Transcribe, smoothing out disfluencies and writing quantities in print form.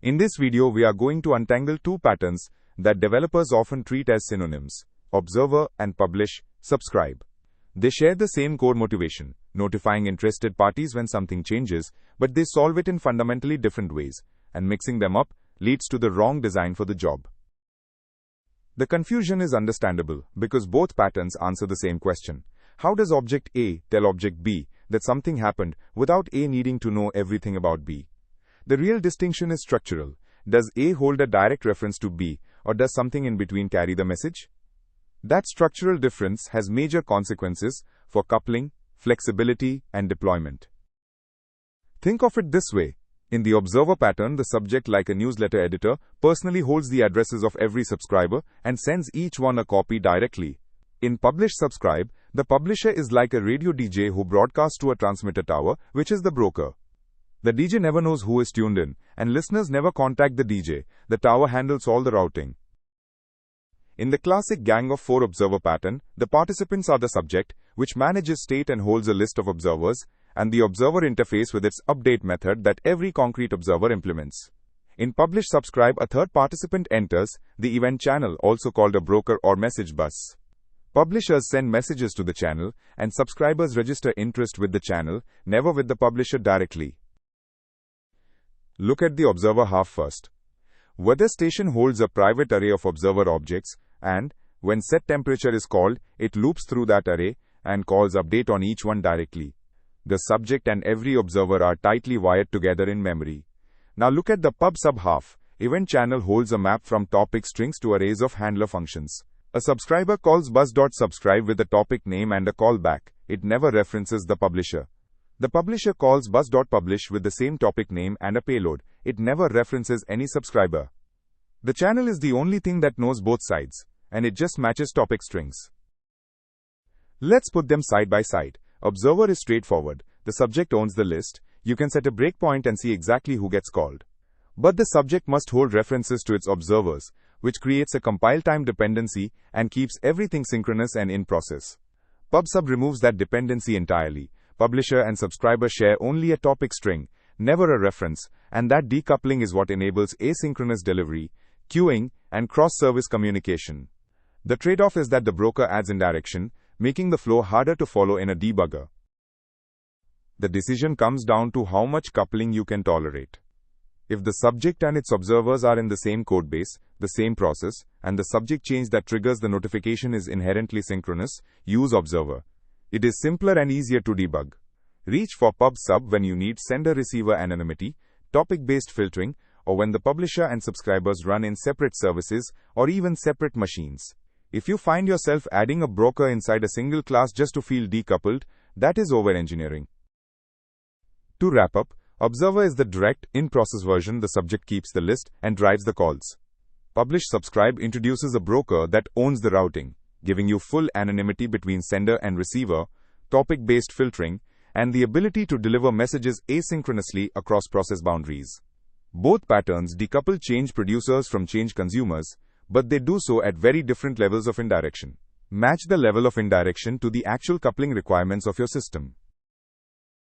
In this video, we are going to untangle two patterns that developers often treat as synonyms: observer and publish, subscribe. They share the same core motivation, notifying interested parties when something changes, but they solve it in fundamentally different ways, and mixing them up leads to the wrong design for the job. The confusion is understandable because both patterns answer the same question. How does object A tell object B that something happened without A needing to know everything about B? The real distinction is structural. Does A hold a direct reference to B, or does something in between carry the message? That structural difference has major consequences for coupling, flexibility, and deployment. Think of it this way. In the observer pattern, the subject, like a newsletter editor, personally holds the addresses of every subscriber and sends each one a copy directly. In publish-subscribe, the publisher is like a radio DJ who broadcasts to a transmitter tower, which is the broker. The DJ never knows who is tuned in, and listeners never contact the DJ. The tower handles all the routing. In the classic Gang of Four observer pattern, the participants are the subject, which manages state and holds a list of observers, and the observer interface with its update method that every concrete observer implements. In publish-subscribe, a third participant enters, the event channel, also called a broker or message bus. Publishers send messages to the channel, and subscribers register interest with the channel, never with the publisher directly. Look at the observer half first. Weather station holds a private array of observer objects, and, when set temperature is called, it loops through that array and calls update on each one directly. The subject and every observer are tightly wired together in memory. Now look at the pub sub half. Event channel holds a map from topic strings to arrays of handler functions. A subscriber calls bus.subscribe with a topic name and a callback. It never references the publisher. The publisher calls bus.publish with the same topic name and a payload. It never references any subscriber. The channel is the only thing that knows both sides, and it just matches topic strings. Let's put them side by side. Observer is straightforward. The subject owns the list. You can set a breakpoint and see exactly who gets called. But the subject must hold references to its observers, which creates a compile time dependency and keeps everything synchronous and in process. PubSub removes that dependency entirely. Publisher and subscriber share only a topic string, never a reference, and that decoupling is what enables asynchronous delivery, queuing, and cross-service communication. The trade-off is that the broker adds indirection, making the flow harder to follow in a debugger. The decision comes down to how much coupling you can tolerate. If the subject and its observers are in the same codebase, the same process, and the subject change that triggers the notification is inherently synchronous, use observer. It is simpler and easier to debug. Reach for pub/sub when you need sender-receiver anonymity, topic-based filtering, or when the publisher and subscribers run in separate services or even separate machines. If you find yourself adding a broker inside a single class just to feel decoupled, that is over-engineering. To wrap up, observer is the direct, in-process version. The subject keeps the list and drives the calls. Publish-subscribe introduces a broker that owns the routing, giving you full anonymity between sender and receiver, topic-based filtering, and the ability to deliver messages asynchronously across process boundaries. Both patterns decouple change producers from change consumers, but they do so at very different levels of indirection. Match the level of indirection to the actual coupling requirements of your system.